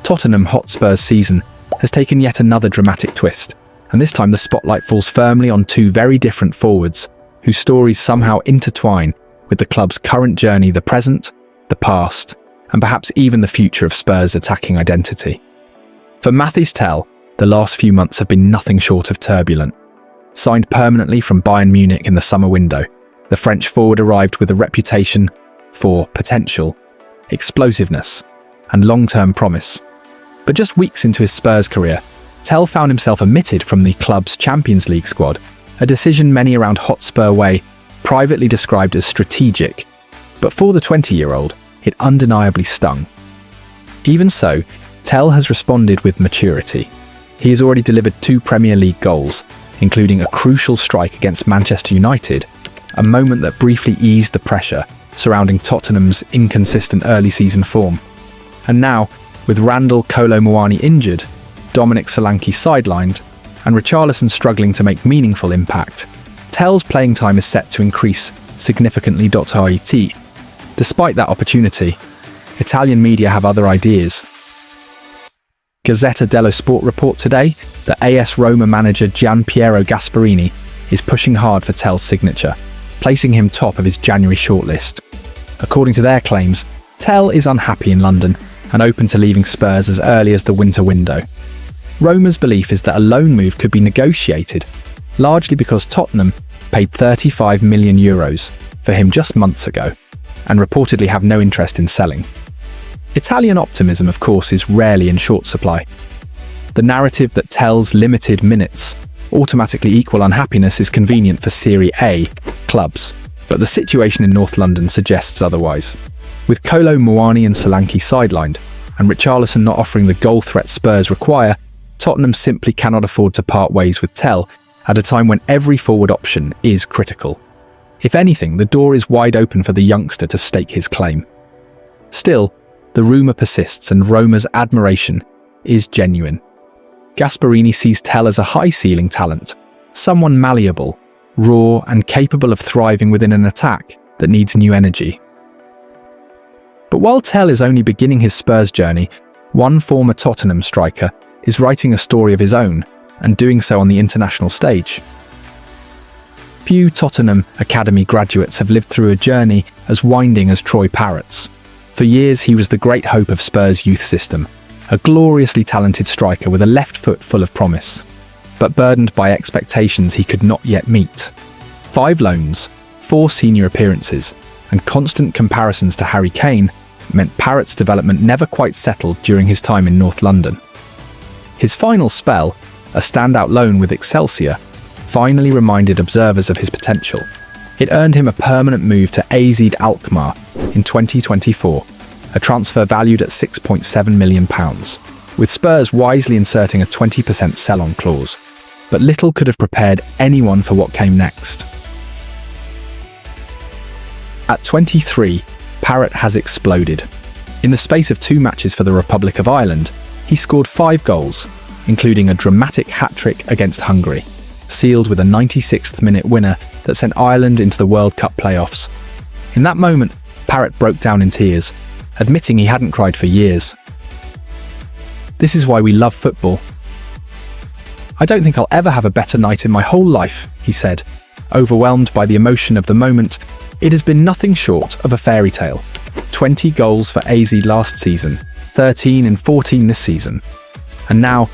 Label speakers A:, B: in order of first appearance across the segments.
A: Tottenham Hotspur's season has taken yet another dramatic twist, and this time the spotlight falls firmly on two very different forwards, whose stories somehow intertwine with the club's current journey, the present, the past, and perhaps even the future of Spurs' attacking identity. For Mathys Tel, the last few months have been nothing short of turbulent. Signed permanently from Bayern Munich in the summer window, the French forward arrived with a reputation for potential, explosiveness, and long-term promise. But just weeks into his Spurs career, Tel found himself omitted from the club's Champions League squad, a decision many around Hotspur Way privately described as strategic. But for the 20-year-old, it undeniably stung. Even so, Tel has responded with maturity. He has already delivered 2 Premier League goals, including a crucial strike against Manchester United, a moment that briefly eased the pressure surrounding Tottenham's inconsistent early season form. And now, with Randall Kolo Muani injured, Dominic Solanke sidelined, and Richarlison struggling to make meaningful impact, Tel's playing time is set to increase significantly. Despite that opportunity, Italian media have other ideas. Gazzetta dello Sport report today that AS Roma manager Gianpiero Gasperini is pushing hard for Tel's signature, placing him top of his January shortlist. According to their claims, Tel is unhappy in London and open to leaving Spurs as early as the winter window. Roma's belief is that a loan move could be negotiated, largely because Tottenham paid €35 million for him just months ago, and reportedly have no interest in selling. Italian optimism, of course, is rarely in short supply. The narrative that Tel's limited minutes automatically equal unhappiness is convenient for Serie A clubs, but the situation in North London suggests otherwise. With Kolo Muani and Solanke sidelined, and Richarlison not offering the goal threat Spurs require, Tottenham simply cannot afford to part ways with Tel at a time when every forward option is critical. If anything, the door is wide open for the youngster to stake his claim. Still, the rumour persists and Roma's admiration is genuine. Gasperini sees Tel as a high-ceiling talent, someone malleable, raw and capable of thriving within an attack that needs new energy. But while Tel is only beginning his Spurs journey, one former Tottenham striker is writing a story of his own and doing so on the international stage. Few Tottenham Academy graduates have lived through a journey as winding as Troy Parrott's. For years, he was the great hope of Spurs' youth system, a gloriously talented striker with a left foot full of promise, but burdened by expectations he could not yet meet. 5 loans, 4 senior appearances, and constant comparisons to Harry Kane meant Parrott's development never quite settled during his time in North London. His final spell, a standout loan with Excelsior, finally reminded observers of his potential. It earned him a permanent move to AZ Alkmaar in 2024, a transfer valued at £6.7 million, with Spurs wisely inserting a 20% sell-on clause. But little could have prepared anyone for what came next. At 23, Parrott has exploded. In the space of 2 matches for the Republic of Ireland, he scored 5 goals, including a dramatic hat-trick against Hungary, sealed with a 96th minute winner that sent Ireland into the World Cup playoffs. In that moment, Parrott broke down in tears, admitting he hadn't cried for years. "This is why we love football. I don't think I'll ever have a better night in my whole life," he said. Overwhelmed by the emotion of the moment, it has been nothing short of a fairy tale. 20 goals for AZ last season, 13 and 14 this season, and now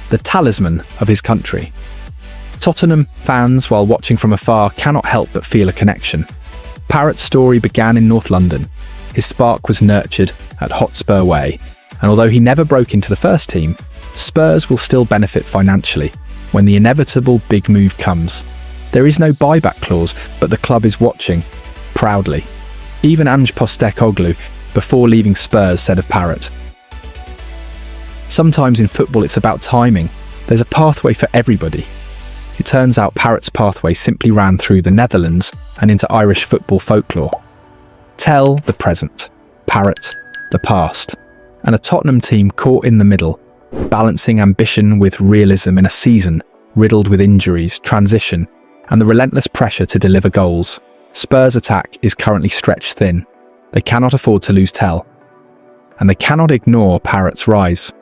A: the talisman of his country. Tottenham fans, while watching from afar, cannot help but feel a connection. Parrott's story began in North London. His spark was nurtured at Hotspur Way, and although he never broke into the first team, Spurs will still benefit financially when the inevitable big move comes. There is no buyback clause, but the club is watching, proudly. Even Ange Postecoglou, before leaving Spurs, said of Parrott, "Sometimes in football it's about timing. There's a pathway for everybody." It turns out Parrott's pathway simply ran through the Netherlands and into Irish football folklore. Tel, the present, Parrott, the past, and a Tottenham team caught in the middle, balancing ambition with realism in a season riddled with injuries, transition, and the relentless pressure to deliver goals. Spurs' attack is currently stretched thin. They cannot afford to lose Tel, and they cannot ignore Parrott's rise.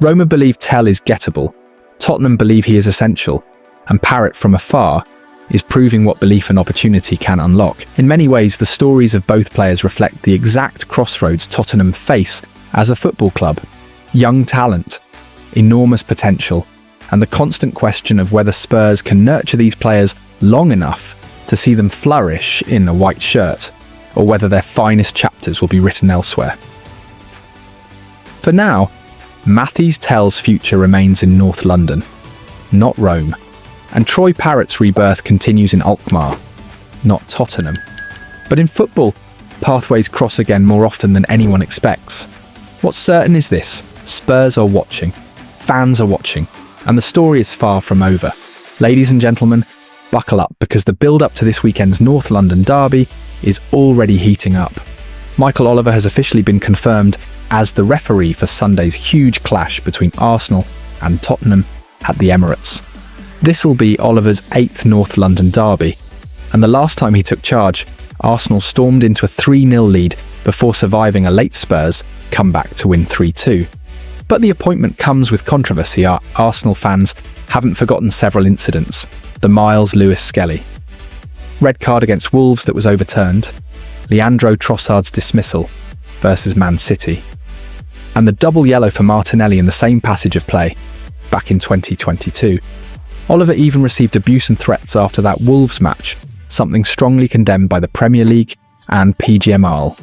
A: Roma believe Tell is gettable, Tottenham believe he is essential, and Parrott from afar is proving what belief and opportunity can unlock. In many ways, the stories of both players reflect the exact crossroads Tottenham face as a football club. Young talent, enormous potential, and the constant question of whether Spurs can nurture these players long enough to see them flourish in a white shirt, or whether their finest chapters will be written elsewhere. For now, Matthews Tell's future remains in North London, not Rome, and Troy Parrott's rebirth continues in Alkmaar, not Tottenham. But in football, pathways cross again more often than anyone expects. What's certain is this: Spurs are watching, fans are watching, and the story is far from over. Ladies and gentlemen, buckle up, because the build-up to this weekend's North London derby is already heating up. Michael Oliver has officially been confirmed as the referee for Sunday's huge clash between Arsenal and Tottenham at the Emirates. This will be Oliver's 8th North London derby, and the last time he took charge, Arsenal stormed into a 3-0 lead before surviving a late Spurs comeback to win 3-2. But the appointment comes with controversy. Our Arsenal fans haven't forgotten several incidents. The Miles Lewis Skelly red card against Wolves that was overturned, Leandro Trossard's dismissal versus Man City, and the double yellow for Martinelli in the same passage of play back in 2022. Oliver even received abuse and threats after that Wolves match, something strongly condemned by the Premier League and PGMOL.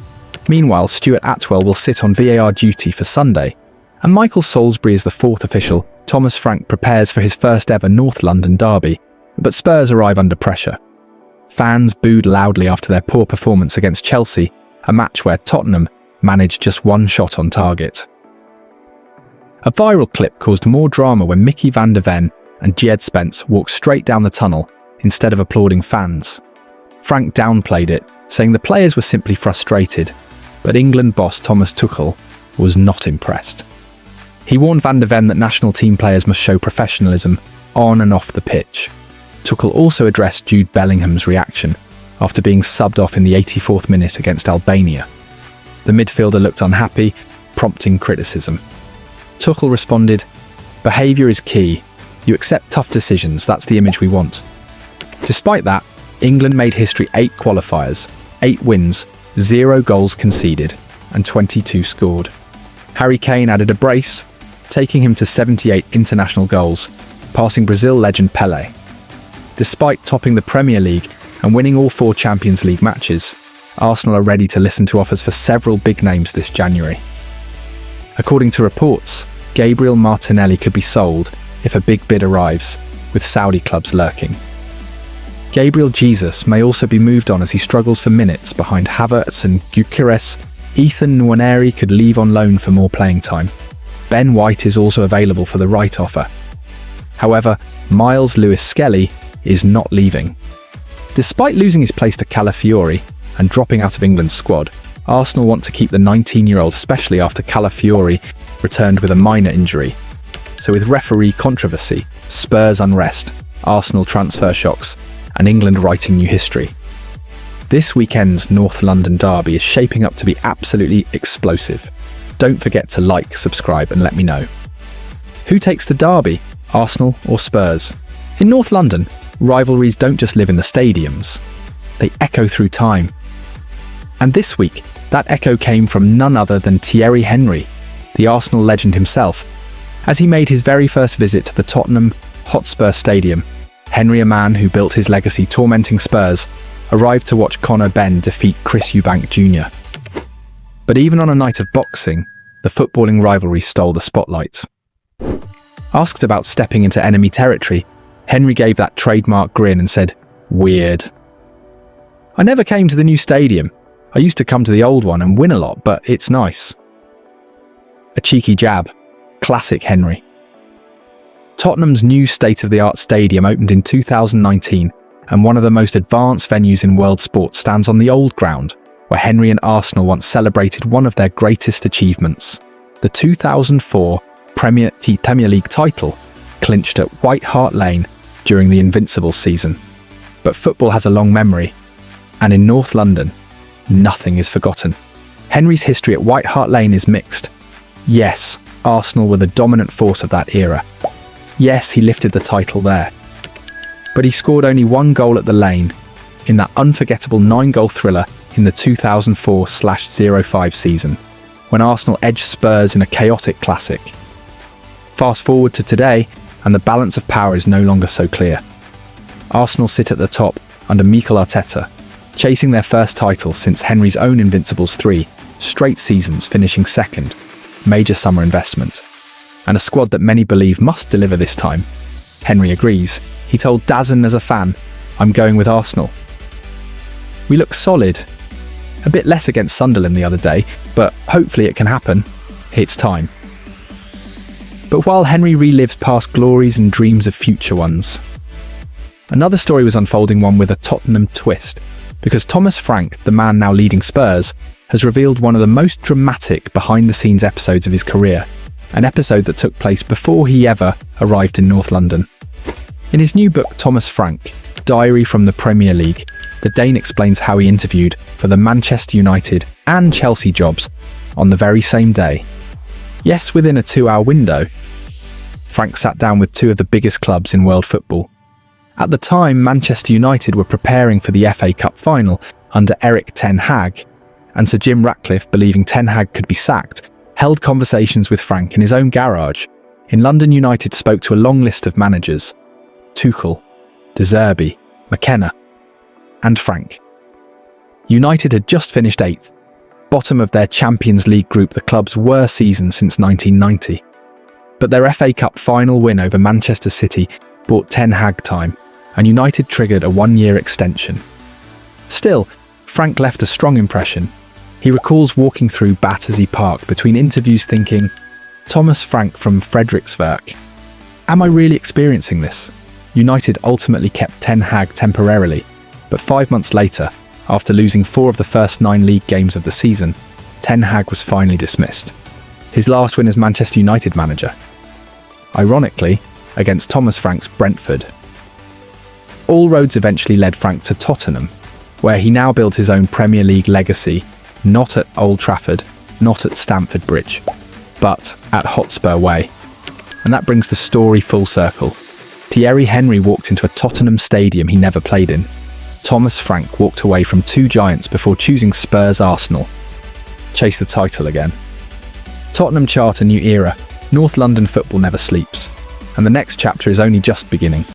A: Meanwhile, Stuart Atwell will sit on VAR duty for Sunday, and Michael Salisbury is the fourth official. Thomas Frank prepares for his first ever North London derby, but Spurs arrive under pressure. Fans booed loudly after their poor performance against Chelsea, a match where Tottenham managed just one shot on target. A viral clip caused more drama when Mickey van der Ven and Jed Spence walked straight down the tunnel instead of applauding fans. Frank downplayed it, saying the players were simply frustrated, but England boss Thomas Tuchel was not impressed. He warned van der Ven that national team players must show professionalism on and off the pitch. Tuchel also addressed Jude Bellingham's reaction after being subbed off in the 84th minute against Albania. The midfielder looked unhappy, prompting criticism. Tuchel responded, "Behaviour is key. You accept tough decisions, that's the image we want." Despite that, England made history 8 qualifiers, 8 wins, 0 goals conceded, and 22 scored. Harry Kane added a brace, taking him to 78 international goals, passing Brazil legend Pelé. Despite topping the Premier League and winning all 4 Champions League matches, Arsenal are ready to listen to offers for several big names this January. According to reports, Gabriel Martinelli could be sold if a big bid arrives, with Saudi clubs lurking. Gabriel Jesus may also be moved on as he struggles for minutes behind Havertz and Gyökeres. Ethan Nwaneri could leave on loan for more playing time. Ben White is also available for the right offer. However, Miles Lewis Skelly is not leaving. Despite losing his place to Calafiori and dropping out of England's squad, Arsenal want to keep the 19-year-old, especially after Calafiori returned with a minor injury. So with referee controversy, Spurs unrest, Arsenal transfer shocks, and England writing new history, this weekend's North London derby is shaping up to be absolutely explosive. Don't forget to like, subscribe, and let me know. Who takes the derby, Arsenal or Spurs? In North London, rivalries don't just live in the stadiums, they echo through time. And this week, that echo came from none other than Thierry Henry, the Arsenal legend himself. As he made his very first visit to the Tottenham Hotspur Stadium, Henry, a man who built his legacy tormenting Spurs, arrived to watch Conor Benn defeat Chris Eubank Jr. But even on a night of boxing, the footballing rivalry stole the spotlight. Asked about stepping into enemy territory, Henry gave that trademark grin and said, "Weird. I never came to the new stadium. I used to come to the old one and win a lot, but it's nice." A cheeky jab. Classic Henry. Tottenham's new state-of-the-art stadium opened in 2019, and one of the most advanced venues in world sport stands on the old ground, where Henry and Arsenal once celebrated one of their greatest achievements, the 2004 Premier League title, clinched at White Hart Lane during the Invincible season. But football has a long memory, and in North London, nothing is forgotten. Henry's history at White Hart Lane is mixed. Yes, Arsenal were the dominant force of that era. Yes, he lifted the title there. But he scored only one goal at the Lane in that unforgettable 9-goal thriller in the 2004/05 season, when Arsenal edged Spurs in a chaotic classic. Fast forward to today, and the balance of power is no longer so clear. Arsenal sit at the top under Mikel Arteta, chasing their first title since Henry's own Invincibles 3 straight seasons, finishing second. Major summer investment. And a squad that many believe must deliver this time. Henry agrees. He told DAZN as a fan, "I'm going with Arsenal." We look solid. A bit less against Sunderland the other day, but hopefully it can happen. It's time. But while Henry relives past glories and dreams of future ones, another story was unfolding, one with a Tottenham twist, because Thomas Frank, the man now leading Spurs, has revealed one of the most dramatic behind-the-scenes episodes of his career, an episode that took place before he ever arrived in North London. In his new book, Thomas Frank, Diary from the Premier League, the Dane explains how he interviewed for the Manchester United and Chelsea jobs on the very same day. Yes, within a 2-hour window. Frank sat down with two of the biggest clubs in world football. At the time, Manchester United were preparing for the FA Cup final under Erik ten Hag, and Sir Jim Ratcliffe, believing ten Hag could be sacked, held conversations with Frank in his own garage. In London, United spoke to a long list of managers: Tuchel, De Zerbi, McKenna, and Frank. United had just finished 8th, bottom of their Champions League group, the club's worst season since 1990. But their FA Cup final win over Manchester City bought ten Hag time, and United triggered a 1-year extension. Still, Frank left a strong impression. He recalls walking through Battersea Park between interviews thinking, "Thomas Frank from Frederiksberg. Am I really experiencing this?" United ultimately kept ten Hag temporarily, but 5 months later, after losing 4 of the first 9 league games of the season, ten Hag was finally dismissed. His last win as Manchester United manager. Ironically, against Thomas Frank's Brentford. All roads eventually led Frank to Tottenham, where he now builds his own Premier League legacy, not at Old Trafford, not at Stamford Bridge, but at Hotspur Way. And that brings the story full circle. Thierry Henry walked into a Tottenham stadium he never played in. Thomas Frank walked away from 2 giants before choosing Spurs Arsenal. Chase the title again. Tottenham chart a new era. North London football never sleeps. And the next chapter is only just beginning.